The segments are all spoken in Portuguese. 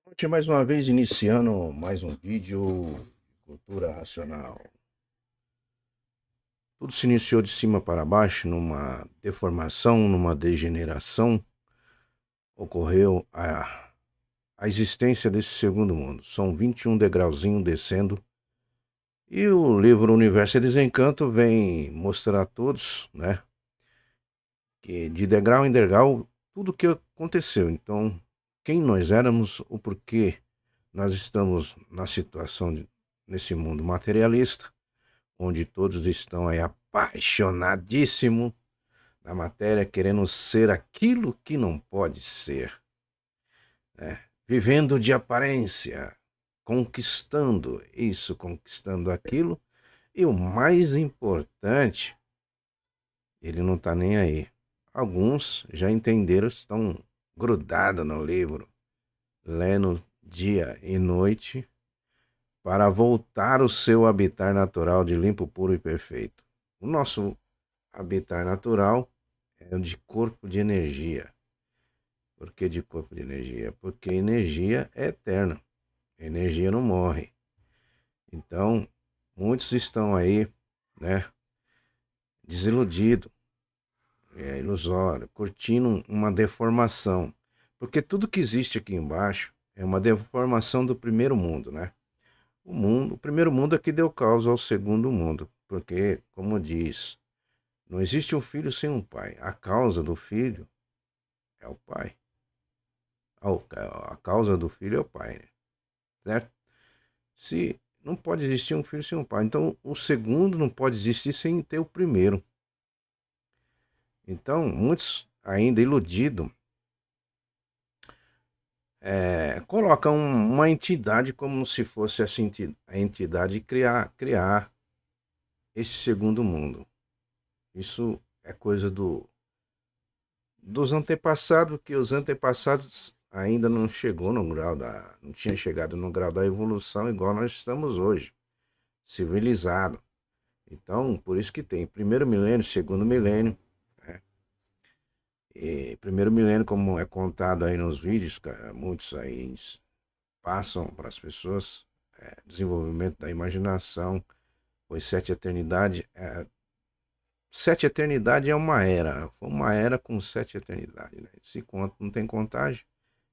Noite, mais uma vez iniciando mais um vídeo de cultura racional. Tudo se iniciou de cima para baixo, numa deformação, numa degeneração. Ocorreu a existência desse segundo mundo. São 21 degrauzinhos descendo. E o livro Universo e Desencanto vem mostrar a todos, né, que de degrau em degrau, tudo o que aconteceu. Então, quem nós éramos, o porquê nós estamos na situação nesse mundo materialista, onde todos estão aí apaixonadíssimo na matéria, querendo ser aquilo que não pode ser, né? Vivendo de aparência, conquistando isso, conquistando aquilo, e o mais importante, ele não está nem aí. Alguns já entenderam, estão grudados no livro, lendo dia e noite, para voltar ao seu habitat natural de limpo, puro e perfeito. O nosso habitat natural é o de corpo de energia. Por que de corpo de energia? Porque energia é eterna. Energia não morre. Então, muitos estão aí, né, desiludidos, ilusório, curtindo uma deformação. Porque tudo que existe aqui embaixo é uma deformação do primeiro mundo, né? O primeiro mundo é que deu causa ao segundo mundo, porque, como diz, não existe um filho sem um pai. A causa do filho é o pai. A causa do filho é o pai, né? Certo? Se não pode existir um filho sem um pai, então o segundo não pode existir sem ter o primeiro. Então, muitos ainda iludidos colocam uma entidade como se fosse a entidade criar esse segundo mundo. Isso é coisa dos antepassados, que os antepassados ainda não chegou no grau não tinha chegado no grau da evolução igual nós estamos hoje, civilizado. Então, por isso que tem primeiro milênio, segundo milênio, né? E primeiro milênio, como é contado aí nos vídeos, cara, muitos aí passam para as pessoas, desenvolvimento da imaginação, pois sete eternidades é uma era. Foi uma era com sete eternidades, né? Se conta, não tem contagem,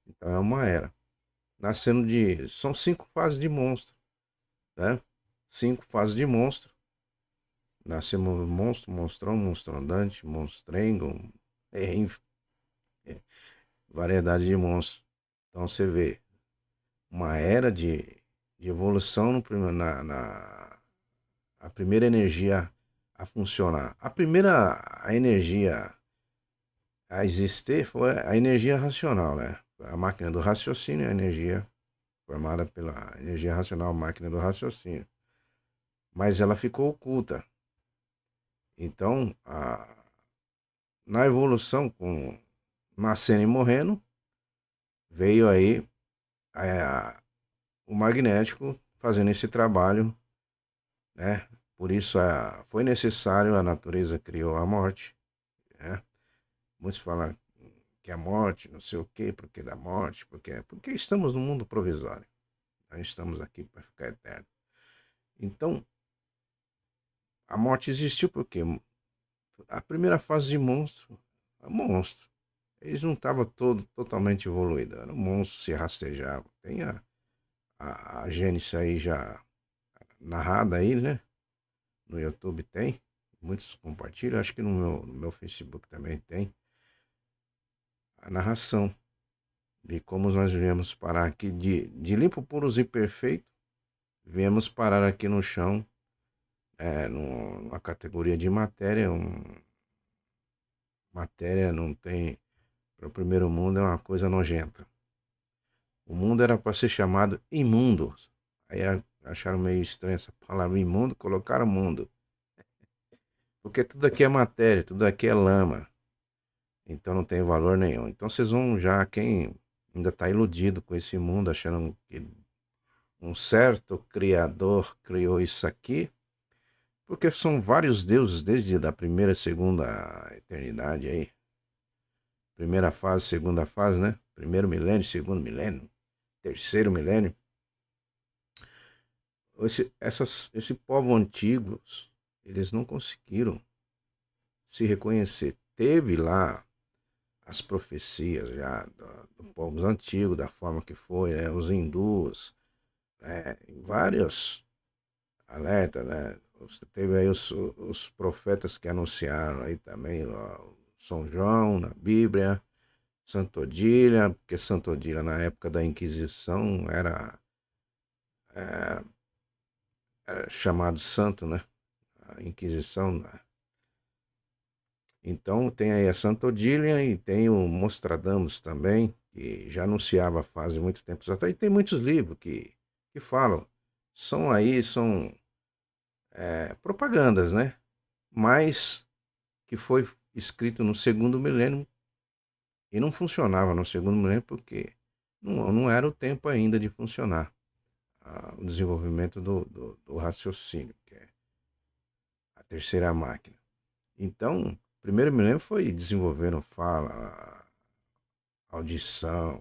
então é uma era. Nascendo de. São cinco fases de monstro, né? Cinco fases de monstro. Nascemos monstro, monstrão, monstro andante, monstrengo, enfim, variedade de monstros. Então você vê uma era de evolução a primeira energia a funcionar. A energia a existir foi a energia racional, né? A máquina do raciocínio, a energia formada pela energia racional, a máquina do raciocínio. Mas ela ficou oculta. Então, na evolução, com nascendo e morrendo, veio aí o magnético fazendo esse trabalho, né? Por isso foi necessário, a natureza criou a morte, né? Muitos falam que a morte, não sei o quê, porque da morte, porque estamos no mundo provisório. Nós estamos aqui para ficar eterno. Então, a morte existiu porque a primeira fase de monstro, é monstro. Eles não estavam totalmente evoluídos, era um monstro, se rastejavam. Tem a Gênesis aí já narrada aí, né? No YouTube tem, muitos compartilham, acho que no meu Facebook também tem a narração de como nós viemos parar aqui de limpo, puros e perfeito, viemos parar aqui no chão, numa categoria de matéria. Matéria não tem, para o primeiro mundo é uma coisa nojenta. O mundo era para ser chamado imundo. Aí acharam meio estranho essa palavra imundo, colocaram mundo. Porque tudo aqui é matéria, tudo aqui é lama. Então não tem valor nenhum. Então vocês vão já, quem ainda está iludido com esse mundo, achando que um certo criador criou isso aqui, porque são vários deuses desde a primeira, segunda eternidade aí. Primeira fase, segunda fase, né? Primeiro milênio, segundo milênio. terceiro milênio, esse povo antigos, eles não conseguiram se reconhecer. Teve lá as profecias já do povo antigo, da forma que foi, né? Os hindus, né? Vários alertas, né? Você teve aí os profetas que anunciaram aí também, ó, São João na Bíblia, Santo Odília, porque Santo Odília na época da Inquisição era, era chamado santo, né? A Inquisição, né? Então tem aí a Santa Odília e tem o Nostradamus também, que já anunciava a fase muito tempo atrás. E tem muitos livros que falam. São propagandas, né? Mas que foi escrito no segundo milênio e não funcionava no segundo milênio porque não era o tempo ainda de funcionar o desenvolvimento do raciocínio, que é a terceira máquina. Então, o primeiro milênio foi desenvolvendo fala, audição,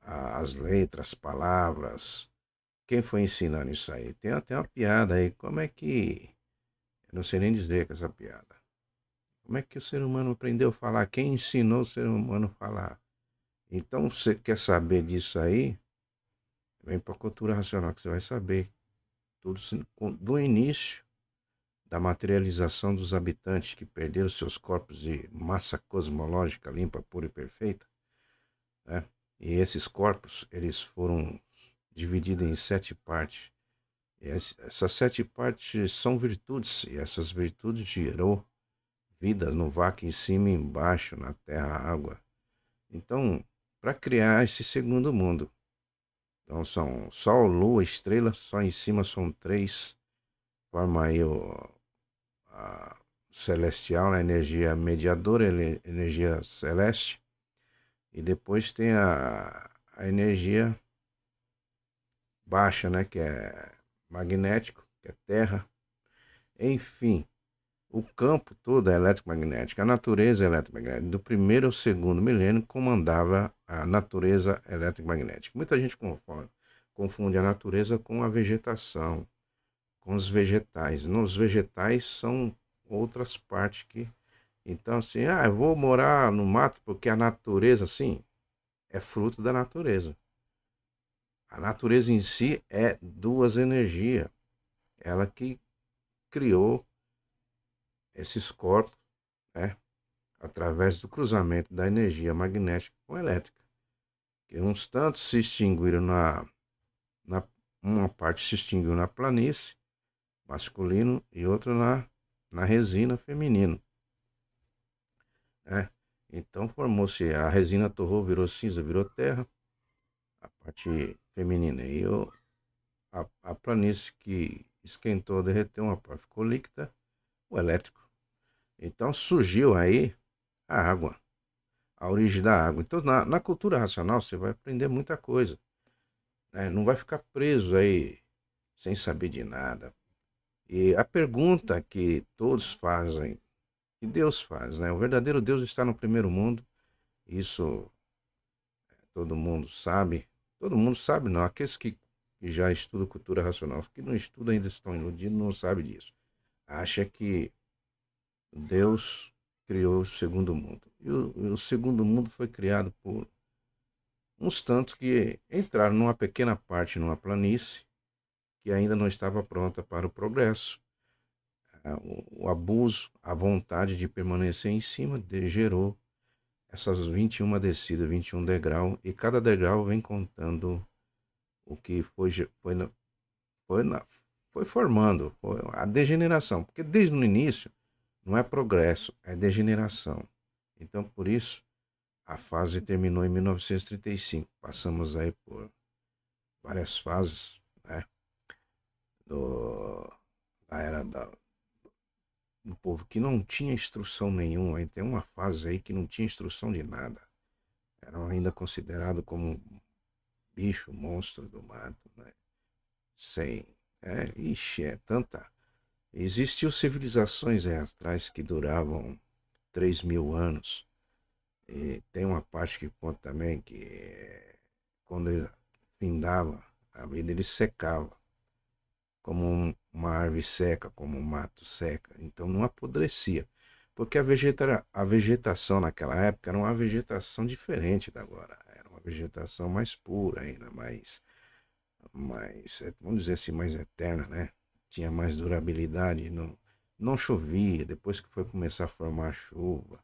as letras, as palavras. Quem foi ensinando isso aí? Tem até uma piada aí. Como é que. Eu não sei nem dizer com essa piada. Como é que o ser humano aprendeu a falar? Quem ensinou o ser humano a falar? Então, você quer saber disso aí? Vem para a cultura racional que você vai saber. Tudo do início da materialização dos habitantes que perderam seus corpos de massa cosmológica limpa, pura e perfeita, né? E esses corpos, eles foram divididos em 7 partes. E essas 7 partes são virtudes, e essas virtudes gerou vida no vácuo em cima e embaixo, na terra, água. Então, para criar esse segundo mundo, então são Sol, Lua, Estrela, só em cima são 3, forma aí a celestial, a energia mediadora, energia celeste, e depois tem a energia baixa, né, que é magnético, que é terra. Enfim, o campo todo é eletromagnético, a natureza é eletromagnética. Do primeiro ao segundo milênio comandava a natureza eletromagnética. Muita gente confunde a natureza com a vegetação, com os vegetais. Não, os vegetais são outras partes que... Então, assim, eu vou morar no mato porque a natureza, sim, é fruto da natureza. A natureza em si é duas energias. Ela que criou esses corpos, né? Através do cruzamento da energia magnética com elétrica. Que uns tantos se extinguiram na uma parte se extinguiu na planície, masculino, e outra na resina, feminino, né? Então formou-se, a resina torrou, virou cinza, virou terra, a parte feminina. E a planície que esquentou, derreteu, uma parte ficou líquida, o elétrico. Então surgiu aí a água, a origem da água. Então na cultura racional você vai aprender muita coisa, né? Não vai ficar preso aí sem saber de nada. E a pergunta que todos fazem, que Deus faz, né? O verdadeiro Deus está no primeiro mundo. Isso todo mundo sabe. Todo mundo sabe, não. Aqueles que já estudam cultura racional, que não estudam ainda estão iludidos, não sabem disso. Acha que Deus criou o segundo mundo. E o segundo mundo foi criado por uns tantos que entraram numa pequena parte, numa planície, que ainda não estava pronta para o progresso. O abuso, a vontade de permanecer em cima gerou essas 21 descidas, 21 degraus, e cada degrau vem contando o que foi, foi formando, foi a degeneração, porque desde o início não é progresso, é degeneração. Então, por isso, a fase terminou em 1935. Passamos aí por várias fases, né, da era do povo que não tinha instrução nenhuma. Aí tem uma fase aí que não tinha instrução de nada. Eram ainda considerados como bicho, monstro do mato, né? Sem. É tanta. Existiam civilizações aí atrás que duravam 3.000 anos. E tem uma parte que conta também que quando ele findava, a vida ele secava, como uma árvore seca, como um mato seca. Então não apodrecia. Porque a vegetação naquela época era uma vegetação diferente da agora. Era uma vegetação mais pura ainda, vamos dizer assim, mais eterna, né? Tinha mais durabilidade, não chovia, depois que foi começar a formar chuva,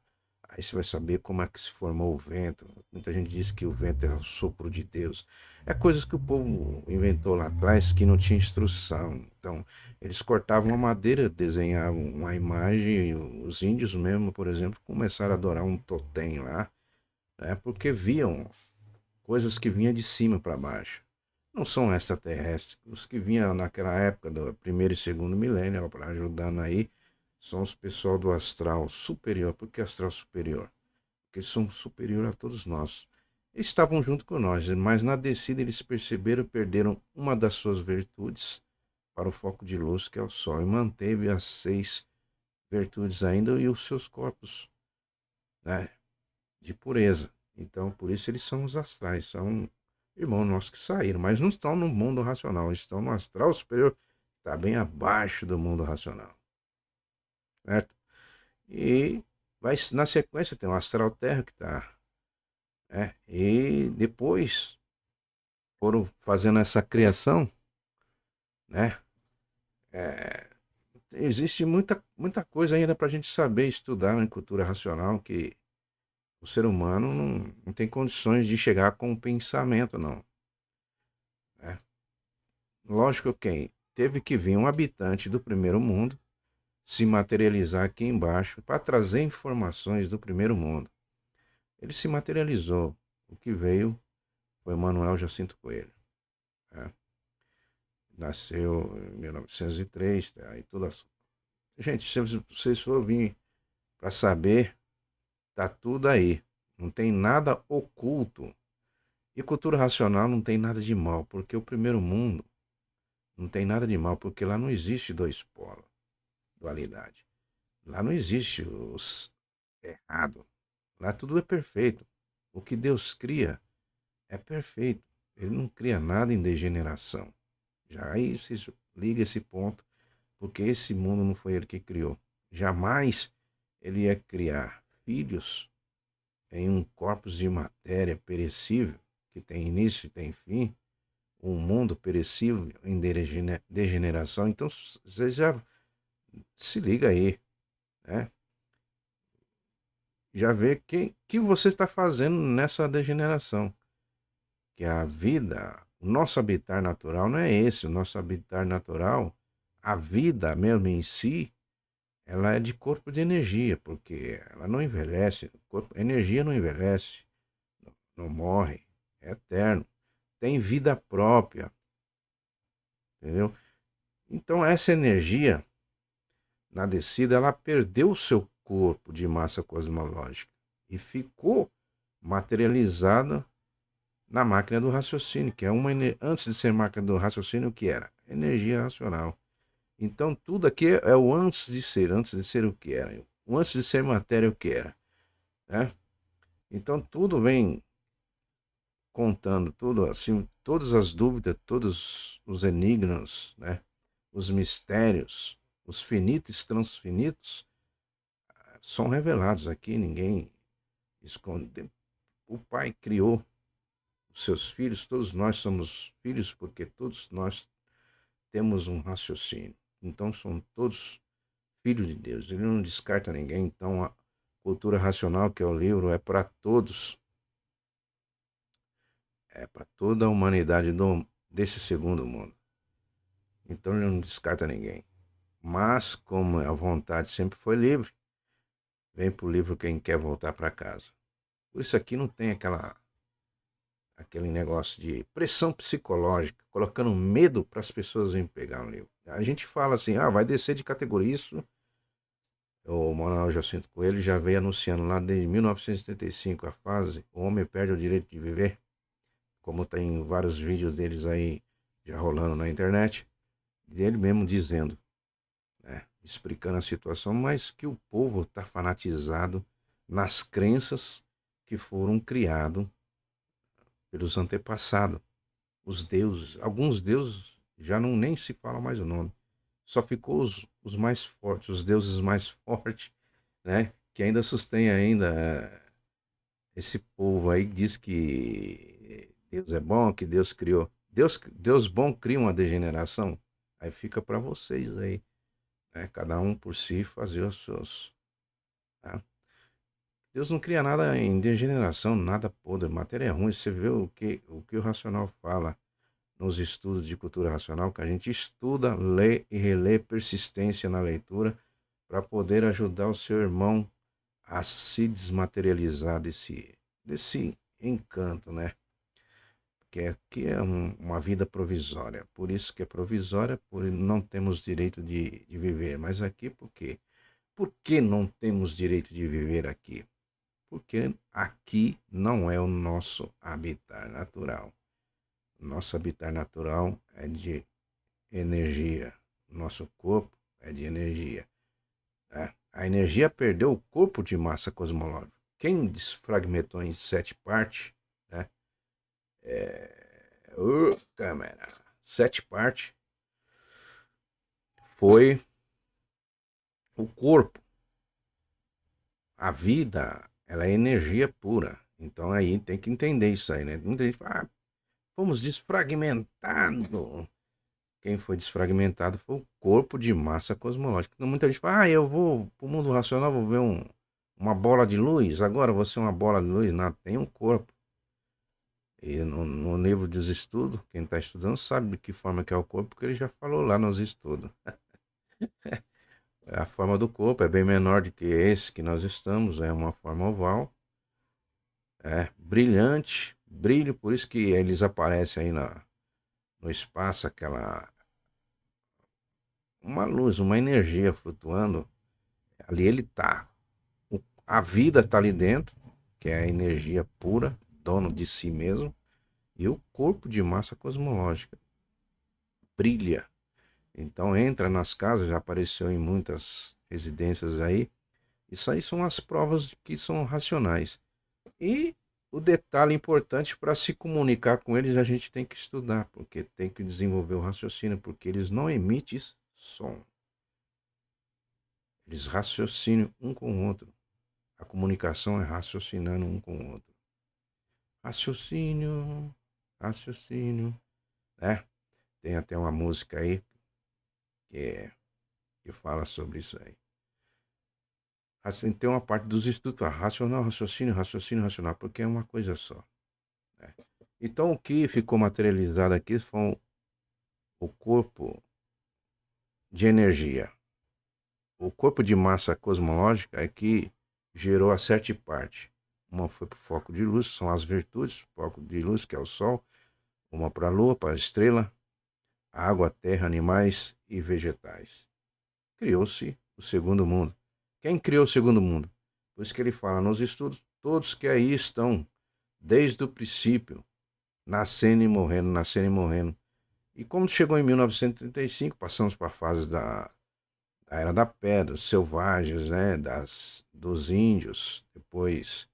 aí você vai saber como é que se formou o vento. Muita gente diz que o vento é o sopro de Deus. É coisas que o povo inventou lá atrás que não tinha instrução. Então, eles cortavam a madeira, desenhavam uma imagem, e os índios mesmo, por exemplo, começaram a adorar um totem lá, né? Porque viam coisas que vinham de cima para baixo. Não são extraterrestres. Os que vinham naquela época do primeiro e segundo milênio, para ajudando aí, são os pessoal do astral superior. Por que astral superior? Porque eles são superior a todos nós. Eles estavam junto com nós, mas na descida eles perceberam e perderam uma das suas virtudes para o foco de luz, que é o Sol, e manteve as 6 virtudes ainda e os seus corpos, né, de pureza. Então, por isso eles são os astrais, são irmãos nossos que saíram, mas não estão no mundo racional, estão no astral superior, está bem abaixo do mundo racional, certo? E vai, na sequência tem o astral terra que está, né? E depois foram fazendo essa criação, né? É, existe muita coisa ainda para a gente saber estudar na cultura racional que o ser humano não tem condições de chegar com o pensamento, não. Né? Lógico que teve que vir um habitante do primeiro mundo se materializar aqui embaixo para trazer informações do primeiro mundo. Ele se materializou. O que veio foi Manuel Jacinto Coelho. Né? Nasceu em 1903, tá? E tudo assim. Gente, se vocês for vir para saber, tá tudo aí. Não tem nada oculto. E cultura racional não tem nada de mal, porque o primeiro mundo não tem nada de mal, porque lá não existe dois polos, dualidade. Lá não existe os errado. Lá tudo é perfeito. O que Deus cria é perfeito. Ele não cria nada em degeneração. Já aí você liga esse ponto, porque esse mundo não foi ele que criou. Jamais ele ia criar filhos em um corpus de matéria perecível, que tem início e tem fim, um mundo perecível em degeneração. Então você já se liga aí, né? Já vê que você está fazendo nessa degeneração. Que a vida, o nosso habitat natural não é esse. O nosso habitat natural, a vida mesmo em si, ela é de corpo de energia, porque ela não envelhece. A energia não envelhece, não morre, é eterno. Tem vida própria, entendeu? Então essa energia, na descida, ela perdeu o seu corpo de massa cosmológica e ficou materializada na máquina do raciocínio, que é antes de ser máquina do raciocínio, o que era? Energia racional. Então tudo aqui é o antes de ser o que era, o antes de ser matéria o que era, né? Então tudo vem contando, tudo assim, todas as dúvidas, todos os enigmas, né? Os mistérios, os finitos e transfinitos são revelados aqui, ninguém esconde. O Pai criou os seus filhos, todos nós somos filhos porque todos nós temos um raciocínio. Então são todos filhos de Deus. Ele não descarta ninguém. Então a cultura racional, que é o livro, é para todos. É para toda a humanidade desse segundo mundo. Então ele não descarta ninguém. Mas como a vontade sempre foi livre, vem para o livro quem quer voltar para casa. Por isso aqui não tem aquele negócio de pressão psicológica, colocando medo para as pessoas virem pegar um livro. A gente fala assim, vai descer de categoria. Isso o Manuel Jacinto Coelho já veio anunciando lá desde 1975 a fase O Homem Perde o Direito de Viver, como tem vários vídeos deles aí já rolando na internet, dele mesmo dizendo, né, explicando a situação, mas que o povo está fanatizado nas crenças que foram criadas pelos antepassados, os deuses. Alguns deuses já não nem se fala mais o nome. Só ficou os mais fortes, os deuses mais fortes, né? Que ainda sustém ainda esse povo aí que diz que Deus é bom, que Deus criou. Deus bom cria uma degeneração. Aí fica para vocês aí, né? Cada um por si fazer os seus. Tá? Deus não cria nada em degeneração, nada podre. Matéria é ruim. Você vê o que o racional fala nos estudos de cultura racional, que a gente estuda, lê e relê, persistência na leitura para poder ajudar o seu irmão a se desmaterializar desse encanto, né? Que é uma vida provisória. Por isso que é provisória, por não temos direito de viver. Mas aqui por quê? Por que não temos direito de viver aqui? Porque aqui não é o nosso habitat natural. Nosso habitat natural é de energia. Nosso corpo é de energia. Né? A energia perdeu o corpo de massa cosmológica. Quem desfragmentou em 7 partes, né? Câmera. 7 partes foi o corpo. A vida, ela é energia pura. Então aí tem que entender isso aí, né? Muita gente fala, fomos desfragmentando. Quem foi desfragmentado foi o corpo de massa cosmológica. Então, muita gente fala, eu vou pro mundo racional, vou ver uma bola de luz, agora você é uma bola de luz. Não, tem um corpo. E no livro dos estudos, quem está estudando sabe de que forma que é o corpo, porque ele já falou lá nos estudos. A forma do corpo é bem menor do que esse que nós estamos, é uma forma oval, brilhante, brilho, por isso que eles aparecem aí no espaço, uma luz, uma energia flutuando. Ali ele tá. A vida tá ali dentro, que é a energia pura, dono de si mesmo, e o corpo de massa cosmológica brilha. Então entra nas casas, já apareceu em muitas residências aí. Isso aí são as provas de que são racionais. E o detalhe importante, para se comunicar com eles, a gente tem que estudar, porque tem que desenvolver o raciocínio, porque eles não emitem som. Eles raciocinam um com o outro. A comunicação é raciocinando um com o outro. Raciocínio, raciocínio, né? Tem até uma música aí que fala sobre isso aí. Tem uma parte dos estudos que fala racional, raciocínio, raciocínio, racional, porque é uma coisa só. Né? Então o que ficou materializado aqui foi o corpo de energia. O corpo de massa cosmológica é que gerou as 7 partes. Uma foi para o foco de luz, são as virtudes, foco de luz, que é o Sol. Uma para a Lua, para a estrela, água, terra, animais e vegetais. Criou-se o segundo mundo. Quem criou o segundo mundo? Por isso que ele fala nos estudos, todos que aí estão, desde o princípio, nascendo e morrendo, nascendo e morrendo. E como chegou em 1935, passamos para a fase da Era da Pedra, os selvagens, né, dos índios. Depois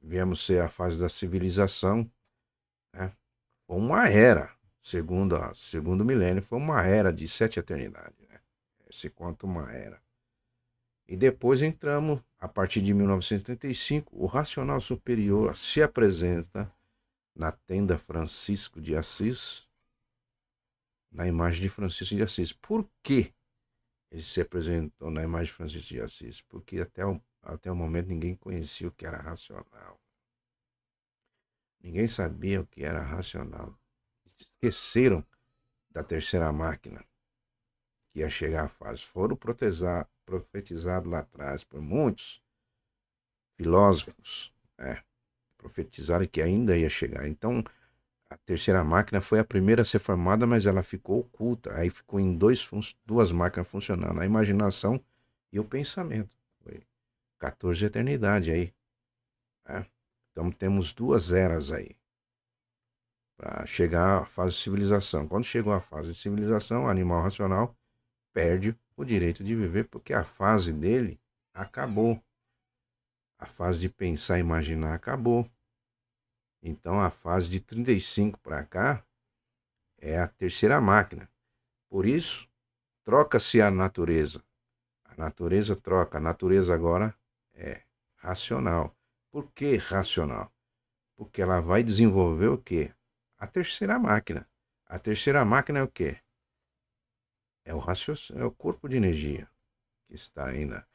viemos ser a fase da civilização, né? Foi uma era, segundo o milênio, foi uma era de 7 eternidades, né? Se conta uma era. E depois entramos, a partir de 1935, o racional superior se apresenta na tenda Francisco de Assis, na imagem de Francisco de Assis. Por que ele se apresentou na imagem de Francisco de Assis? Porque até o momento ninguém conhecia o que era racional. Ninguém sabia o que era racional. Esqueceram da terceira máquina, que ia chegar à fase. Foram profetizados lá atrás por muitos filósofos, profetizaram que ainda ia chegar. Então, a terceira máquina foi a primeira a ser formada, mas ela ficou oculta. Aí ficou em duas máquinas funcionando, a imaginação e o pensamento. Foi 14 eternidade aí. Né? Então temos 2 eras aí para chegar à fase de civilização. Quando chegou à fase de civilização, o animal racional perde o direito de viver porque a fase dele acabou. A fase de pensar e imaginar acabou. Então a fase de 35 para cá é a terceira máquina. Por isso, troca-se a natureza. A natureza troca. A natureza agora é racional. Por que racional? Porque ela vai desenvolver o quê? A terceira máquina. A terceira máquina é o quê? É o raciocínio, é o corpo de energia que está aí na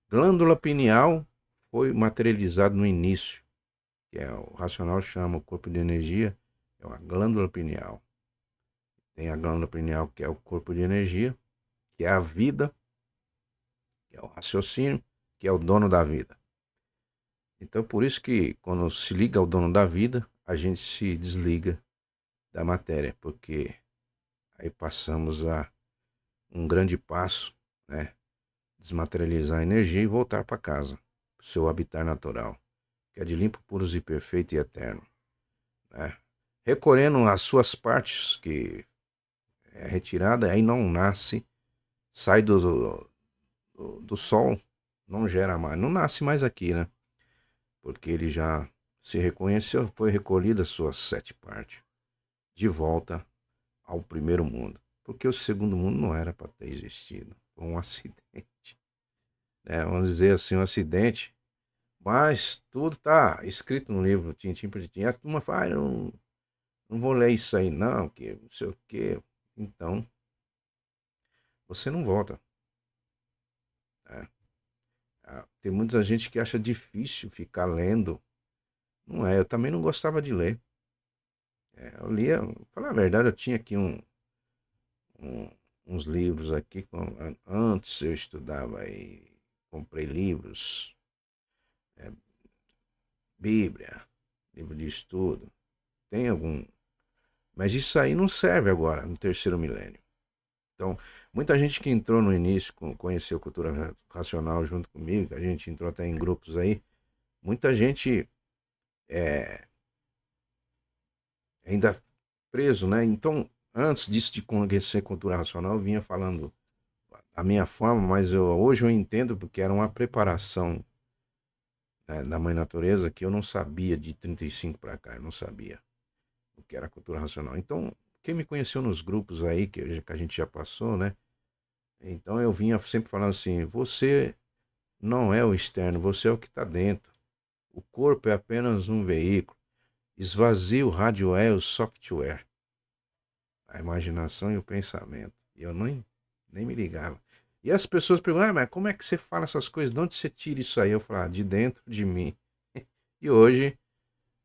glândula pineal. Foi materializado no início, que é o racional chama o corpo de energia, é a glândula pineal. Tem a glândula pineal que é o corpo de energia, que é a vida, que é o raciocínio, que é o dono da vida. Então por isso que quando se liga ao dono da vida, a gente se desliga da matéria, porque aí passamos a um grande passo, né? Desmaterializar a energia e voltar para casa, para o seu habitat natural, que é de limpo, puros e perfeito e eterno, né? Recolhendo as suas partes que é retirada, aí não nasce, sai do sol, não gera mais, não nasce mais aqui, né? Porque ele já se reconheceu, foi recolhida as suas 7 partes, de volta ao primeiro mundo. Porque o segundo mundo não era para ter existido, foi um acidente, né? Vamos dizer assim, um acidente. Mas tudo tá escrito no livro, tintim por tintim. A turma fala, não vou ler isso aí não, que não sei o quê. Então, você não volta, né? Tem muita gente que acha difícil ficar lendo. Não é, eu também não gostava de ler. Eu lia, pra falar a verdade, eu tinha aqui um- uns livros aqui. Antes eu estudava e comprei livros, é, Bíblia, livro de estudo. Tem algum. Mas isso aí não serve agora, no terceiro milênio. Então, muita gente que entrou no início, conheceu cultura racional junto comigo, a gente entrou até em grupos aí, muita gente é, ainda preso, né? Então, antes disso de conhecer cultura racional, eu vinha falando a minha forma, mas hoje eu entendo porque era uma preparação, né, da mãe natureza que eu não sabia de 35 para cá, eu não sabia o que era cultura racional. Então, quem me conheceu nos grupos aí, que a gente já passou, né? Então eu vinha sempre falando assim: você não é o externo, você é o que está dentro. O corpo é apenas um veículo. Esvazie o hardware, o software, a imaginação e o pensamento. E eu nem me ligava. E as pessoas perguntam: mas como é que você fala essas coisas? De onde você tira isso aí? Eu falo: de dentro de mim. E hoje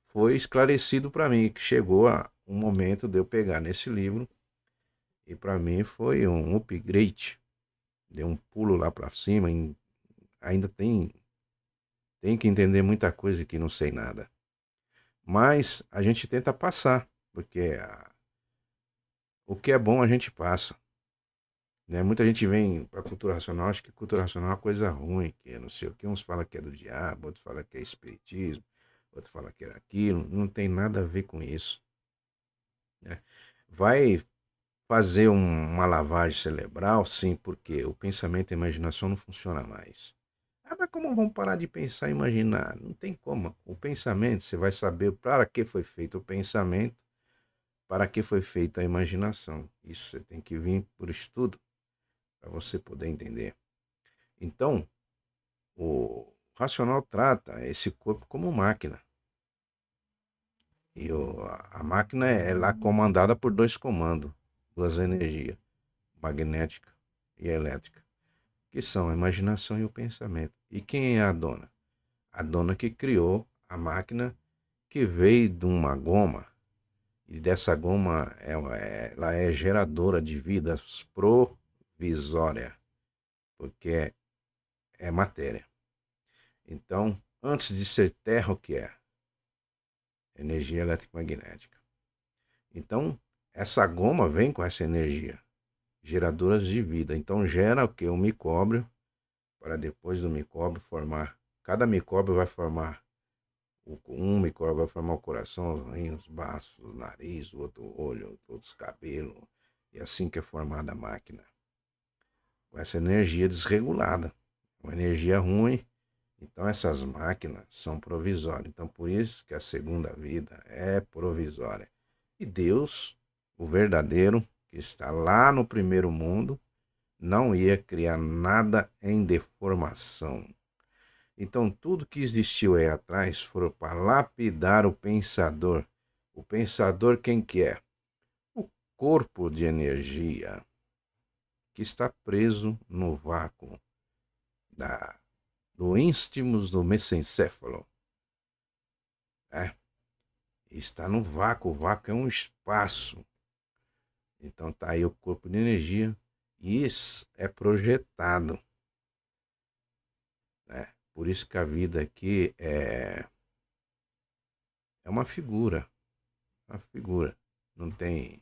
foi esclarecido para mim que chegou um momento de eu pegar nesse livro e para mim foi um upgrade. Deu um pulo lá para cima. Ainda tem que entender muita coisa que não sei nada. Mas a gente tenta passar, porque o que é bom a gente passa, né? Muita gente vem para a cultura racional, acha que cultura racional é uma coisa ruim, que é não sei o que. Uns falam que é do diabo, outros falam que é espiritismo, outros falam que é aquilo. Não tem nada a ver com isso, né? Vai fazer uma lavagem cerebral, sim, porque o pensamento e a imaginação não funcionam mais. Mas como vão parar de pensar e imaginar? Não tem como. O pensamento, você vai saber para que foi feito o pensamento, para que foi feita a imaginação. Isso você tem que vir por estudo para você poder entender. Então, o racional trata esse corpo como máquina. E a máquina é lá comandada por dois comandos, duas energias, magnética e elétrica, que são a imaginação e o pensamento. E quem é a dona? A dona que criou a máquina, que veio de uma goma, e dessa goma ela é geradora de vidas provisória, porque é matéria. Então, antes de ser terra, o que é? Energia elétrica magnética. Então, essa goma vem com essa energia, geradoras de vida. Então, gera o que? O micóbrio, para depois do micóbrio formar. Cada micóbrio vai formar. Um micróbio vai formar o coração, os rins, os baços, o nariz, o outro olho, outros cabelos. E assim que é formada a máquina. Com essa energia desregulada. Uma energia ruim Então essas máquinas são provisórias. Então por isso que a segunda vida é provisória. E Deus, o verdadeiro, que está lá no primeiro mundo, não ia criar nada em deformação. Então tudo que existiu aí atrás foi para lapidar o pensador. O pensador quem que é? O corpo de energia que está preso no vácuo da, do ínstimus do mesencéfalo. Né? Está no vácuo, o vácuo é um espaço. Então tá aí o corpo de energia e isso é projetado. Né? Por isso que a vida aqui é uma figura. Não tem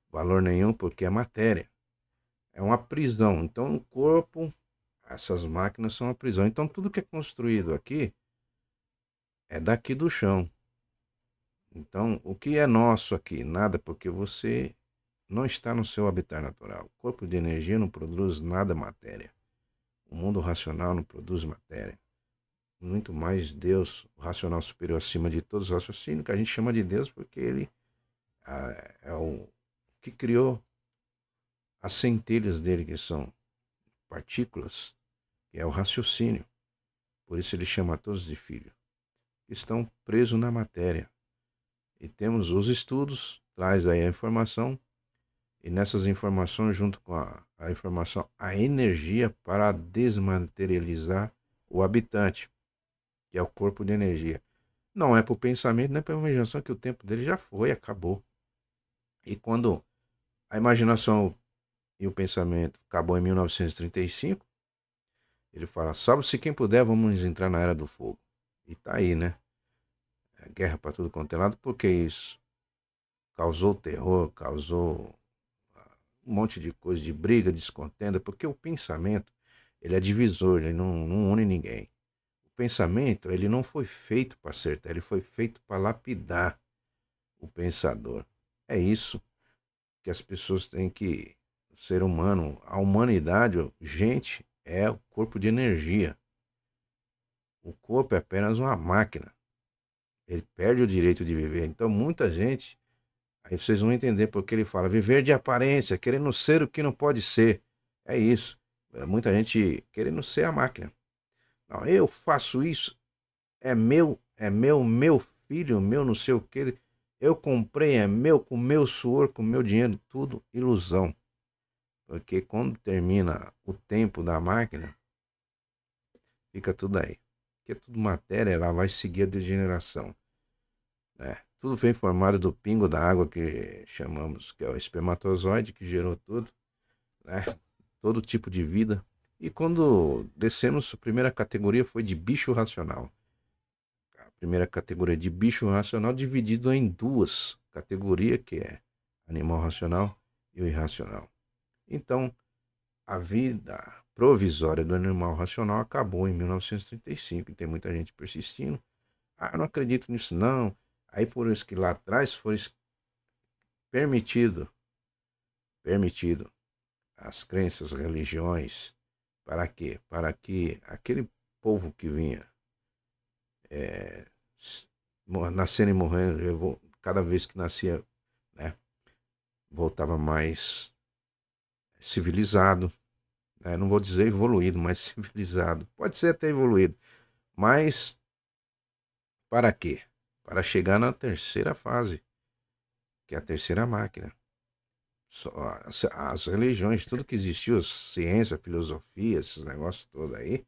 valor nenhum porque é matéria. É uma prisão. Então o corpo, essas máquinas são uma prisão. Então tudo que é construído aqui é daqui do chão. Então o que é nosso aqui? Nada, porque você não está no seu habitat natural. O corpo de energia não produz nada matéria. O mundo racional não produz matéria. Muito mais Deus, o racional superior acima de todos os raciocínios, que a gente chama de Deus porque ele é o que criou as centelhas dele, que são partículas, que é o raciocínio. Por isso ele chama a todos de filho. Estão presos na matéria. E temos os estudos, traz aí a informação, e nessas informações, junto com a informação, a energia para desmaterializar o habitante, que é o corpo de energia. Não é para o pensamento, nem para a imaginação, que o tempo dele já foi, acabou. E quando a imaginação e o pensamento acabou em 1935, ele fala, salve-se quem puder, vamos entrar na Era do Fogo. E tá aí, né? Guerra para tudo quanto é lado, porque isso causou terror, causou um monte de coisa, de briga, descontenda, porque o pensamento, ele é divisor, ele não une ninguém. O pensamento, ele não foi feito para acertar, ele foi feito para lapidar o pensador. É isso que as pessoas têm que... O ser humano, a humanidade, gente, é o corpo de energia. O corpo é apenas uma máquina. Ele perde o direito de viver. Então, muita gente... Aí vocês vão entender porque ele fala viver de aparência, querendo ser o que não pode ser. É isso. Muita gente querendo ser a máquina. Não, eu faço isso, meu filho, meu não sei o que. Eu comprei, é meu, com meu suor, com meu dinheiro, tudo ilusão. Porque quando termina o tempo da máquina, fica tudo aí. Porque é tudo matéria, ela vai seguir a degeneração. Né? Tudo vem formado do pingo da água que chamamos, que é o espermatozoide, que gerou tudo, né? Todo tipo de vida. E quando descemos, a primeira categoria foi de bicho racional. A primeira categoria de bicho racional dividido em duas categorias, que é animal racional e o irracional. Então, a vida provisória do animal racional acabou em 1935 e tem muita gente persistindo. Ah, eu não acredito nisso não. Aí por isso que lá atrás foi permitido, permitido as crenças, as religiões, para quê? Para que aquele povo que vinha nascendo e morrendo, cada vez que nascia, né, voltava mais civilizado, né? Não vou dizer evoluído, mas civilizado. Pode ser até evoluído, mas para quê? Para chegar na terceira fase, que é a terceira máquina. As religiões, tudo que existiu, a ciência, a filosofia, esses negócios todos aí,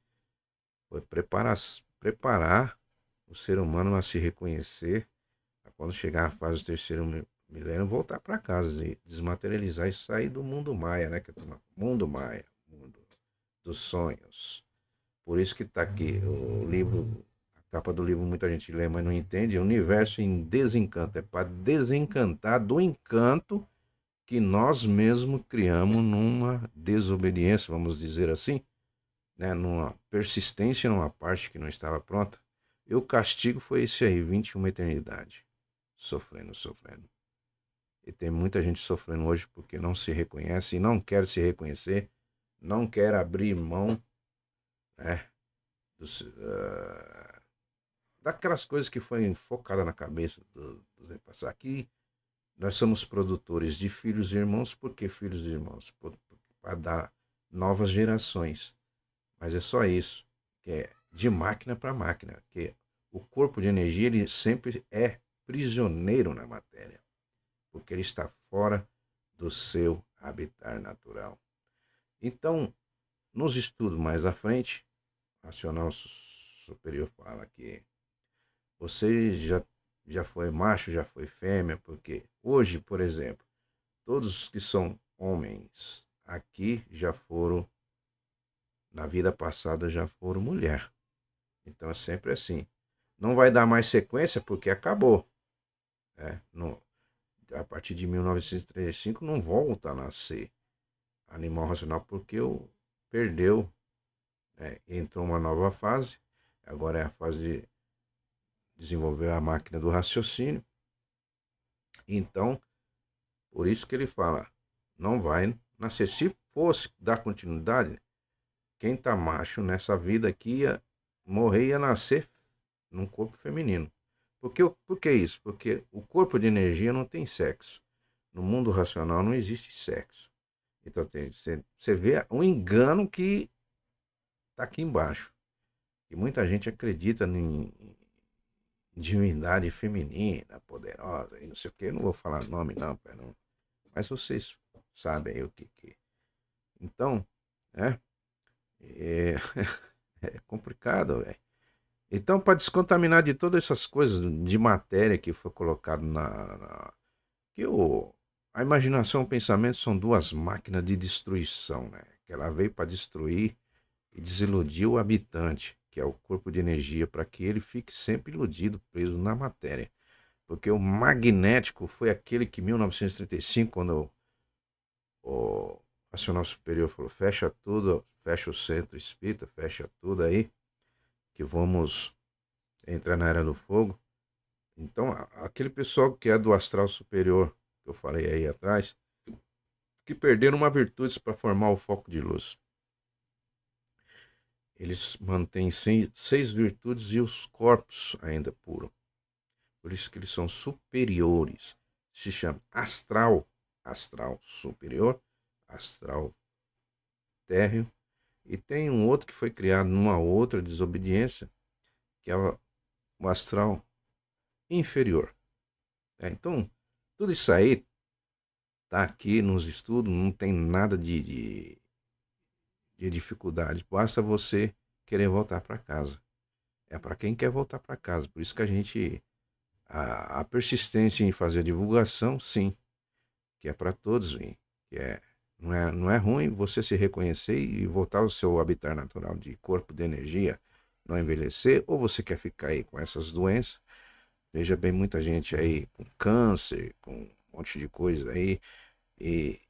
foi preparar o ser humano a se reconhecer, a quando chegar a fase do terceiro milênio, voltar para casa, e desmaterializar e sair do mundo maia, né? Que é mundo maia, mundo dos sonhos. Por isso que está aqui o livro, a capa do livro muita gente lê, mas não entende, é Universo em Desencanto, é para desencantar do encanto que nós mesmos criamos numa desobediência, vamos dizer assim, né? Numa persistência numa parte que não estava pronta. E o castigo foi esse aí, 21 eternidade. Sofrendo, sofrendo. E tem muita gente sofrendo hoje porque não se reconhece e não quer se reconhecer, não quer abrir mão, né, daquelas coisas que foi focada na cabeça dos antepassados. Aqui nós somos produtores de filhos e irmãos, por que filhos e irmãos? Para dar novas gerações. Mas é só isso, que é de máquina para máquina, que o corpo de energia ele sempre é prisioneiro na matéria, porque ele está fora do seu habitat natural. Então, nos estudos mais à frente, o racional superior fala que você já foi macho, já foi fêmea, porque hoje, por exemplo, todos que são homens aqui já foram, na vida passada já foram mulher. Então é sempre assim. Não vai dar mais sequência porque acabou. Né? A partir de 1935 não volta a nascer animal racional porque perdeu, né? Entrou uma nova fase. Agora é a fase de desenvolver a máquina do raciocínio. Então, por isso que ele fala, não vai nascer. Se fosse dar continuidade, quem tá macho nessa vida aqui ia morrer, ia nascer num corpo feminino. Por que isso? Porque o corpo de energia não tem sexo. No mundo racional não existe sexo. Então você vê um engano que está aqui embaixo. E muita gente acredita em divindade feminina, poderosa, e não sei o que. Eu não vou falar nome não, não. Mas vocês sabem aí o que. Então, é, é, é complicado, velho. Então, para descontaminar de todas essas coisas de matéria que foi colocado que a imaginação e o pensamento são duas máquinas de destruição, né? Que ela veio para destruir e desiludir o habitante, que é o corpo de energia, para que ele fique sempre iludido, preso na matéria. Porque o magnético foi aquele que em 1935, quando o racional superior falou, fecha tudo, fecha o centro espírita, fecha tudo aí, que vamos entrar na era do fogo. Então, aquele pessoal que é do astral superior, que eu falei aí atrás, que perderam uma virtude para formar o foco de luz. Eles mantêm seis virtudes e os corpos ainda puros. Por isso que eles são superiores. Se chama astral, astral superior, astral térreo. E tem um outro que foi criado numa outra desobediência, que é o astral inferior. Então, tudo isso aí tá aqui nos estudos, não tem nada de dificuldade. Basta você querer voltar para casa. É para quem quer voltar para casa. Por isso que a persistência em fazer a divulgação, sim, que é para todos, hein? Que não é ruim você se reconhecer e voltar ao seu habitat natural de corpo de energia, não envelhecer, ou você quer ficar aí com essas doenças. Veja bem, muita gente aí com câncer, com um monte de coisa aí, e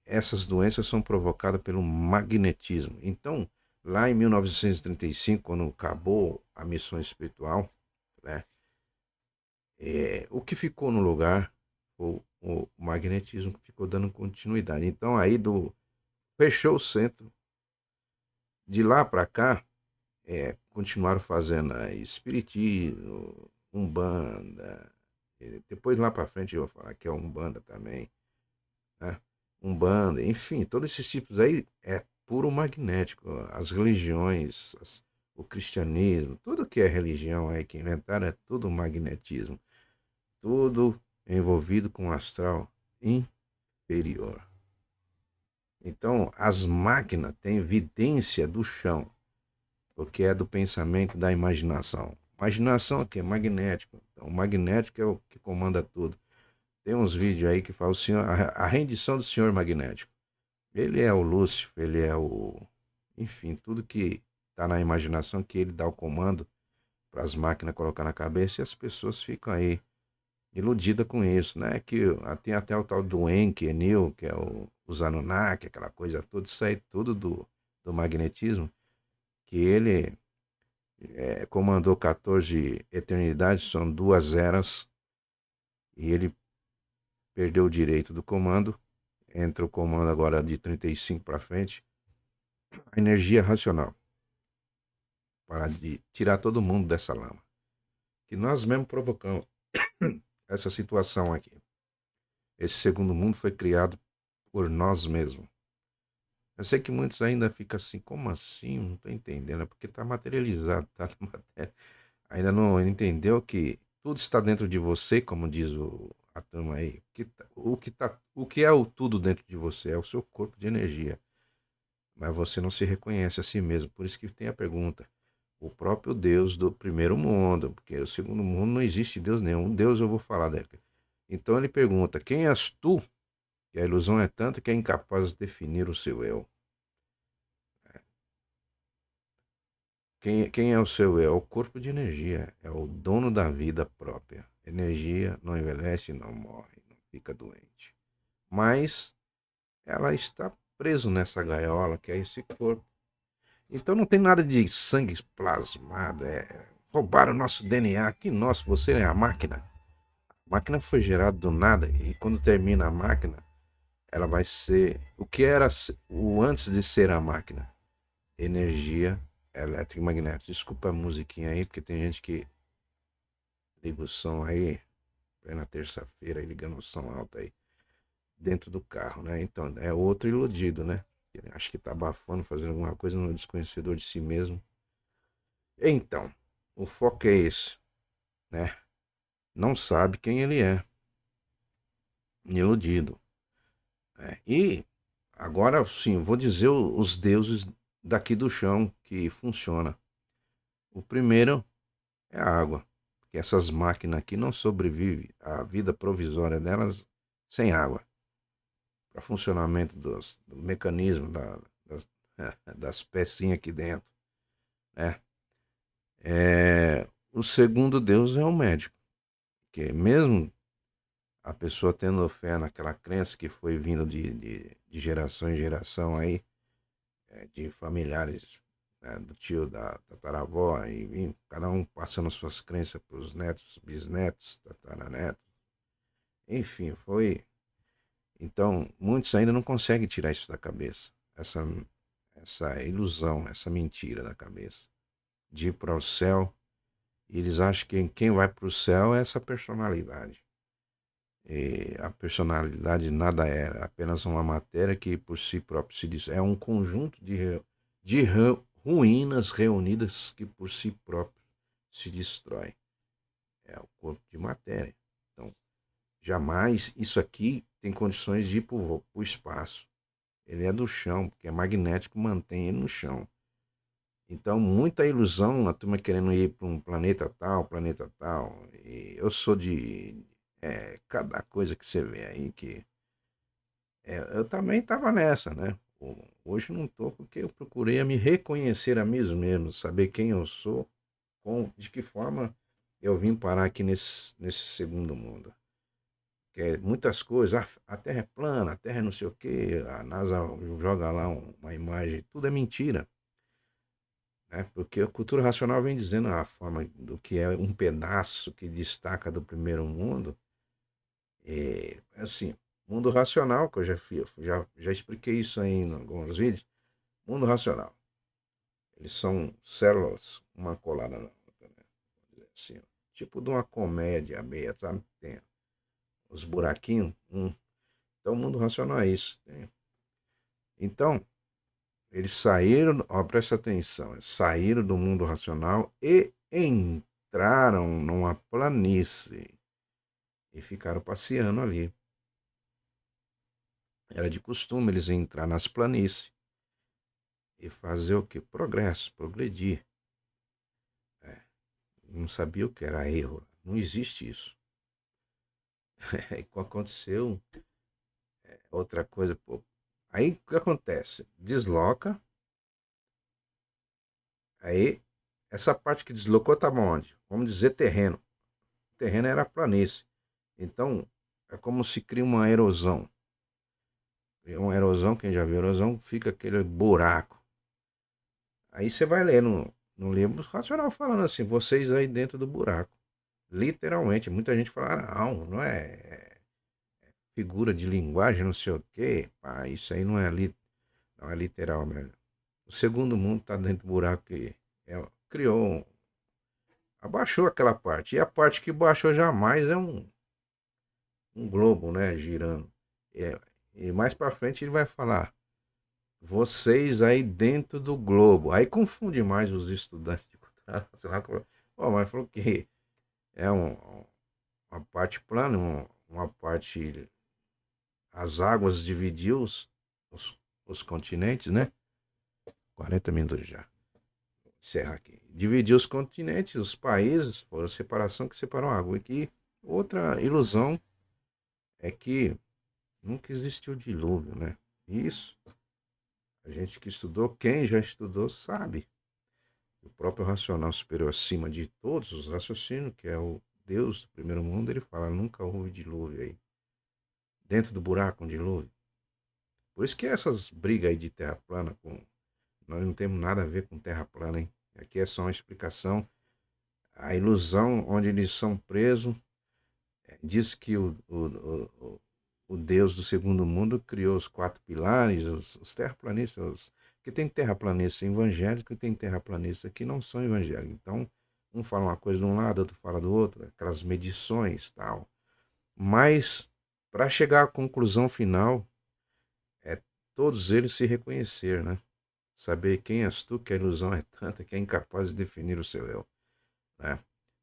essas doenças são provocadas pelo magnetismo. Então, lá em 1935, quando acabou a missão espiritual, né, o que ficou no lugar foi o magnetismo que ficou dando continuidade. Então, aí fechou o centro. De lá para cá, continuaram fazendo espiritismo, umbanda. Depois lá para frente eu vou falar que é umbanda também, né? Umbanda, enfim, todos esses tipos aí é puro magnético. As religiões, o cristianismo, tudo que é religião aí que inventaram é tudo magnetismo. Tudo envolvido com o astral inferior. Então, as máquinas têm evidência do chão, porque é do pensamento e da imaginação. Imaginação aqui é magnético. Então, o magnético é o que comanda tudo. Tem uns vídeos aí que falam a rendição do senhor magnético. Ele é o Lúcifer, ele é enfim, tudo que está na imaginação que ele dá o comando para as máquinas colocar na cabeça e as pessoas ficam aí iludidas com isso, né? Que tem até o tal do Enkidu, que é os Anunnaki, aquela coisa toda, isso aí tudo do magnetismo, que ele comandou 14 eternidades, são duas eras, e ele perdeu o direito do comando. Entra o comando agora de 35 para frente. A energia racional. para de tirar todo mundo dessa lama. Que nós mesmos provocamos essa situação aqui. Esse segundo mundo foi criado por nós mesmos. Eu sei que muitos ainda ficam assim, como assim? Não estou entendendo. É porque está materializado, tá na matéria. Ainda não entendeu que tudo está dentro de você, como diz a turma aí. O que é o tudo dentro de você? É o seu corpo de energia. Mas você não se reconhece a si mesmo. Por isso que tem a pergunta. O próprio Deus do primeiro mundo, porque o segundo mundo não existe Deus nenhum. Deus eu vou falar dele. Então ele pergunta: quem és tu? Que a ilusão é tanta que é incapaz de definir o seu eu. Quem é o seu eu? É o corpo de energia. É o dono da vida própria. Energia não envelhece, não morre, não fica doente. Mas ela está preso nessa gaiola que é esse corpo. Então não tem nada de sangue plasmado. Roubaram o nosso DNA. Que nosso, você é a máquina. A máquina foi gerada do nada e quando termina a máquina, ela vai ser o que era o antes de ser a máquina. Energia elétrica e magnética. Desculpa a musiquinha aí, porque tem gente que liga o som aí, na terça-feira, ligando o som alto aí, dentro do carro, né? Então, é outro iludido, né? Ele acha que tá abafando, fazendo alguma coisa no desconhecedor de si mesmo. Então, o foco é esse, né? Não sabe quem ele é, iludido. Né? E agora sim, vou dizer os deuses daqui do chão que funciona. O primeiro é a água, porque essas máquinas aqui não sobrevivem a vida provisória delas sem água. Para funcionamento do mecanismo das pecinhas aqui dentro, né? O segundo Deus é o médico, que mesmo a pessoa tendo fé naquela crença que foi vindo de geração em geração aí, de familiares, né, do tio, da tataravó, e cada um passando suas crenças para os netos, bisnetos, tataranetos, enfim, foi. Então, muitos ainda não conseguem tirar isso da cabeça, essa ilusão, essa mentira da cabeça, de ir para o céu, e eles acham que quem vai para o céu é essa personalidade. E a personalidade nada é apenas uma matéria que por si próprio se diz. É um conjunto de ruínas reunidas que por si próprio se destrói. É o corpo de matéria. Então, jamais isso aqui tem condições de ir para o espaço. Ele é do chão, porque é magnético, mantém ele no chão. Então, muita ilusão, a turma querendo ir para um planeta tal, planeta tal. E eu sou de cada coisa que você vê aí que. Eu também estava nessa, né? Hoje não estou porque eu procurei a me reconhecer a mim mesmo, saber quem eu sou, de que forma eu vim parar aqui nesse segundo mundo. Que é muitas coisas, a Terra é plana, a Terra é não sei o quê, a NASA joga lá uma imagem, tudo é mentira. Né? Porque a cultura racional vem dizendo a forma do que é um pedaço que destaca do primeiro mundo. Assim, mundo racional, que eu já expliquei isso aí em alguns vídeos. Mundo racional. Eles são células, uma colada na outra, né? Assim, ó, tipo de uma comédia meia, sabe? Tem os buraquinhos. Então, o mundo racional é isso. Né? Então, eles saíram, ó, presta atenção, eles saíram do mundo racional e entraram numa planície e ficaram passeando ali. Era de costume eles entrar nas planícies e fazer o que? Progresso, progredir. É, não sabia o que era erro, não existe isso. Aí aconteceu outra coisa, pô. Aí o que acontece? Desloca, aí essa parte que deslocou estava onde? Vamos dizer terreno. O terreno era planície. Então, é como se cria uma erosão. Uma erosão, quem já viu erosão, fica aquele buraco. Aí você vai ler no livro racional falando assim, vocês aí dentro do buraco. Literalmente, muita gente fala, não é figura de linguagem, não sei o quê. Pá, isso aí não é literal, velho. O segundo mundo tá dentro do buraco que criou, abaixou aquela parte. E a parte que baixou jamais é um globo, né, girando. É, e mais para frente ele vai falar, vocês aí dentro do globo. Aí confunde mais os estudantes de cultura nacional. Pô, mas falou que é uma parte plana, uma parte. As águas dividiu os continentes, né? 40 minutos já. Vou encerrar aqui. Dividiu os continentes, os países, foram a separação que separou a água. E que outra ilusão é que nunca existiu dilúvio, né? Isso, a gente que estudou, quem já estudou, sabe. O próprio racional superior acima de todos os raciocínios, que é o Deus do primeiro mundo, ele fala, nunca houve dilúvio aí. Dentro do buraco, um dilúvio. Por isso que essas brigas aí de terra plana, nós não temos nada a ver com terra plana, hein? Aqui é só uma explicação. A ilusão onde eles são presos diz que o Deus do segundo mundo criou os quatro pilares, os terraplanistas, porque tem terraplanista evangélico e tem terraplanista que não são evangélicos. Então, um fala uma coisa de um lado, outro fala do outro, aquelas medições tal. Mas, para chegar à conclusão final, é todos eles se reconhecer, né? Saber quem és tu, que a ilusão é tanta que é incapaz de definir o seu eu, né?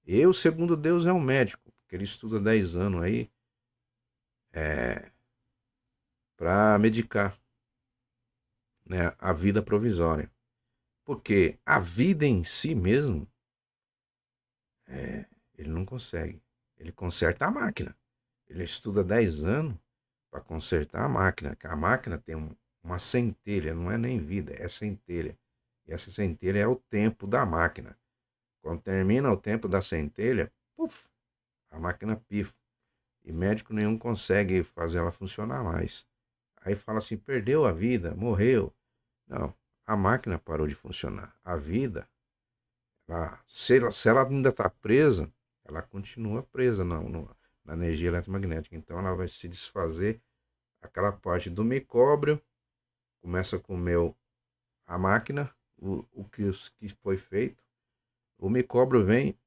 Eu, segundo Deus, é um médico, porque ele estuda 10 anos aí para medicar, né, a vida provisória. Porque a vida em si mesmo, ele não consegue. Ele conserta a máquina. Ele estuda 10 anos para consertar a máquina. Que a máquina tem uma centelha, não é nem vida, é centelha. E essa centelha é o tempo da máquina. Quando termina o tempo da centelha, puf, a máquina pifa. E médico nenhum consegue fazer ela funcionar mais. Aí fala assim, perdeu a vida, morreu. Não, a máquina parou de funcionar. A vida, se ela ainda está presa, ela continua presa na energia eletromagnética. Então ela vai se desfazer aquela parte do micóbrio, começa a comer a máquina, que foi feito. O micóbrio vem,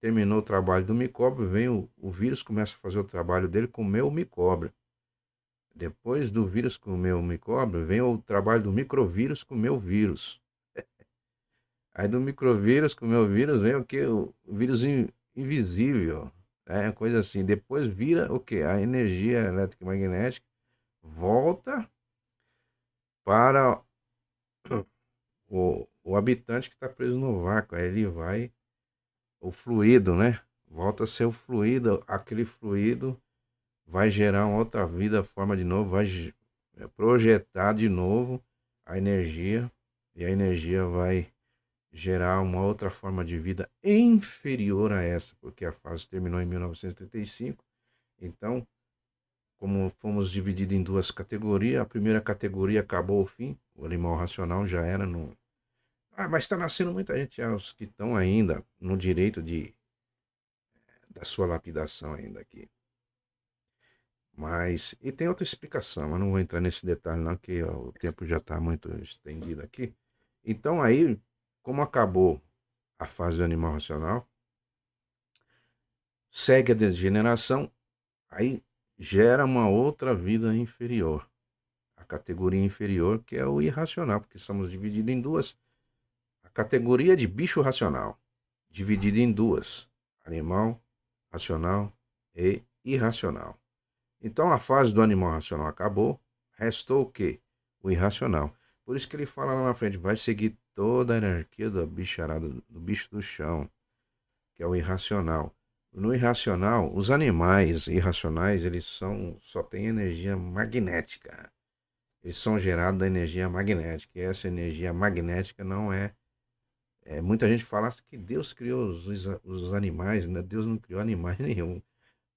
terminou o trabalho do micóbrio, vem o vírus, começa a fazer o trabalho dele, comer o micóbrio. Depois do vírus comer o micróbio, vem o trabalho do microvírus comer o vírus. Aí do microvírus comer o vírus, vem o que? O vírus invisível. É coisa assim. Depois vira o que? A energia elétrica e magnética volta para o habitante que está preso no vácuo. Aí ele vai, o fluido, né? Volta a ser o fluido. Aquele fluido vai gerar uma outra vida, forma de novo, vai projetar de novo a energia e a energia vai gerar uma outra forma de vida inferior a essa, porque a fase terminou em 1935. Então, como fomos divididos em duas categorias, a primeira categoria acabou o fim, o animal racional já era no. Ah, mas está nascendo muita gente, os que estão ainda no direito da sua lapidação ainda aqui. Mas, e tem outra explicação, eu não vou entrar nesse detalhe não, que ó, o tempo já está muito estendido aqui. Então aí, como acabou a fase do animal racional, segue a degeneração, aí gera uma outra vida inferior, a categoria inferior que é o irracional, porque somos divididos em duas, a categoria de bicho racional, dividida em duas, animal racional e irracional. Então a fase do animal racional acabou, restou o quê? O irracional. Por isso que ele fala lá na frente, vai seguir toda a hierarquia da bicharada, do bicho do chão, que é o irracional. No irracional, os animais irracionais, eles só têm energia magnética. Eles são gerados da energia magnética. E essa energia magnética não muita gente fala que Deus criou os animais, né? Deus não criou animais nenhum.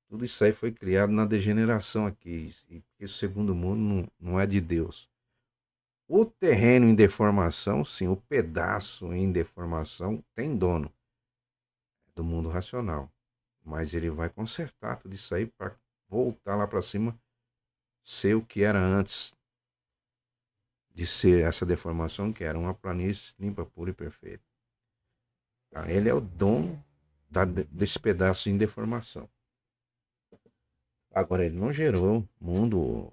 Tudo isso aí foi criado na degeneração aqui. E o segundo mundo não é de Deus. O terreno em deformação, sim, o pedaço em deformação tem dono. É do mundo racional. Mas ele vai consertar tudo isso aí para voltar lá para cima, ser o que era antes de ser essa deformação, que era uma planície limpa, pura e perfeita. Tá? Ele é o dono desse pedaço em deformação. Agora, ele não gerou mundo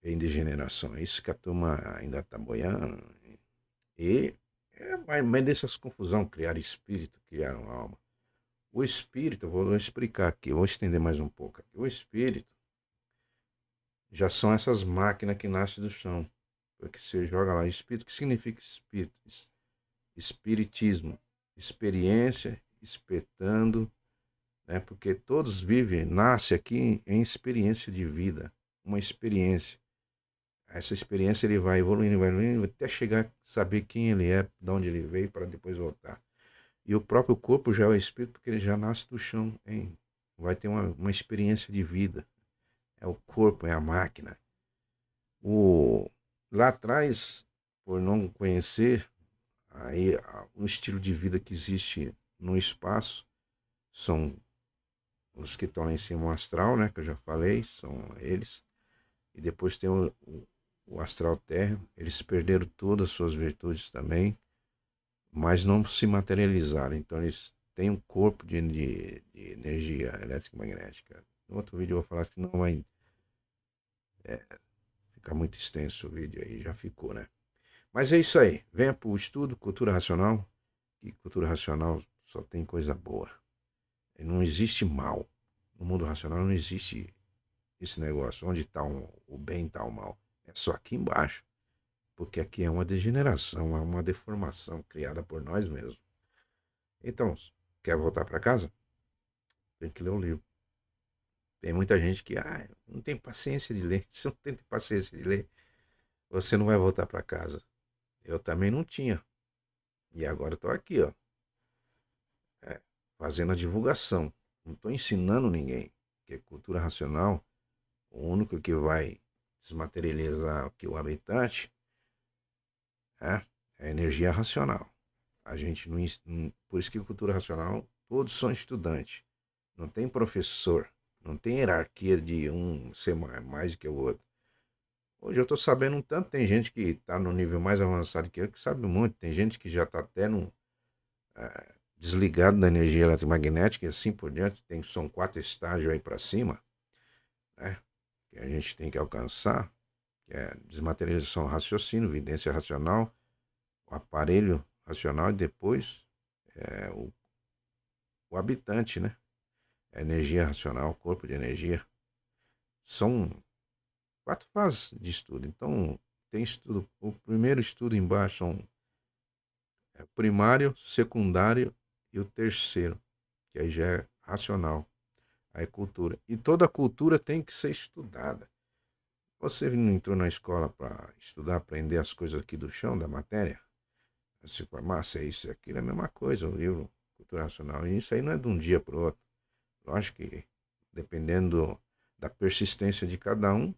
em degeneração. É isso que a turma ainda está boiando. E mas dessas confusão, criar espírito, criaram alma. O espírito, vou explicar aqui, vou estender mais um pouco aqui. O espírito já são essas máquinas que nascem do chão. Porque você joga lá, espírito, o que significa espírito? Espiritismo, experiência, espetando, né? Porque todos vivem, nasce aqui em experiência de vida, uma experiência. Essa experiência ele vai evoluindo, até chegar a saber quem ele é, de onde ele veio, para depois voltar. E o próprio corpo já é o espírito, porque ele já nasce do chão, hein? Vai ter uma experiência de vida. É o corpo, é a máquina. Lá atrás, por não conhecer aí, o estilo de vida que existe no espaço, são os que estão lá em cima, o astral, né? Que eu já falei, são eles. E depois tem o astral terra. Eles perderam todas as suas virtudes também, mas não se materializaram. Então eles têm um corpo de energia elétrica e magnética. No outro vídeo eu vou falar que não vai ficar muito extenso o vídeo aí, já ficou, né? Mas é isso aí. Venha para o estudo Cultura Racional, que cultura racional só tem coisa boa. Não existe mal. No mundo racional não existe esse negócio. Onde está o bem e está o mal. É só aqui embaixo. Porque aqui é uma degeneração, é uma deformação criada por nós mesmos. Então, quer voltar para casa? Tem que ler o livro. Tem muita gente que não tem paciência de ler. Se não tem paciência de ler, você não vai voltar para casa. Eu também não tinha. E agora estou aqui, ó, fazendo a divulgação. Não estou ensinando ninguém. Porque cultura racional, o único que vai desmaterializar aqui o habitante é a energia racional. A gente não. Por isso que cultura racional, todos são estudantes. Não tem professor. Não tem hierarquia de um ser mais que o outro. Hoje eu estou sabendo um tanto, tem gente que está no nível mais avançado que eu, que sabe muito. Tem gente que já está até no, desligado da energia eletromagnética e assim por diante. São 4 estágios aí para cima, né? Que a gente tem que alcançar, que é desmaterialização raciocínio, evidência racional, o aparelho racional e depois o habitante, né? A energia racional, corpo de energia. São 4 fases de estudo. Então, tem estudo. O primeiro estudo embaixo são primário, secundário e o terceiro, que aí já é racional. Aí é cultura. E toda cultura tem que ser estudada. Você não entrou na escola para estudar, aprender as coisas aqui do chão, da matéria? Se formar, se é isso e aquilo, é a mesma coisa, o livro Cultura Racional. E isso aí não é de um dia para o outro. Lógico que, dependendo da persistência de cada um,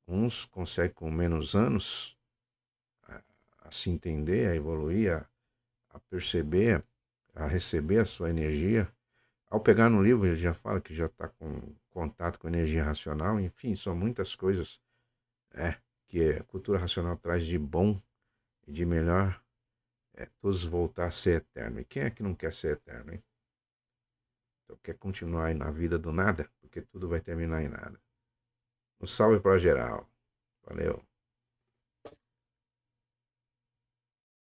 uns conseguem com menos anos a se entender, a evoluir, a perceber, a receber a sua energia. Ao pegar no livro, ele já fala que já está com contato com energia racional. Enfim, são muitas coisas que a cultura racional traz de bom e de melhor. Todos voltar a ser eterno. E quem é que não quer ser eterno, hein? Então quer continuar aí na vida do nada? Porque tudo vai terminar em nada. Um salve para geral. Valeu.